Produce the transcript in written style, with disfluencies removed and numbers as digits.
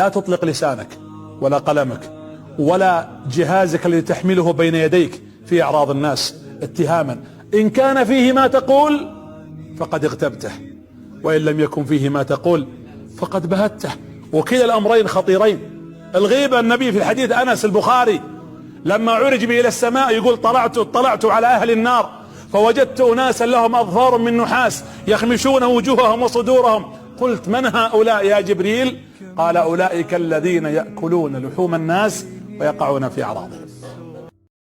لا تطلق لسانك ولا قلمك ولا جهازك الذي تحمله بين يديك في أعراض الناس اتهاما. إن كان فيه ما تقول فقد اغتبته، وإن لم يكن فيه ما تقول فقد بهته. وكلا الأمرين خطيرين. الغيبة، النبي في الحديث أنس البخاري لما عرج به إلى السماء يقول اطلعت على أهل النار فوجدت أناسا لهم أظفار من نحاس يخمشون وجوههم وصدورهم، قلت من هؤلاء يا جبريل؟ قال أولئك الذين يأكلون لحوم الناس ويقعون في أعراضهم.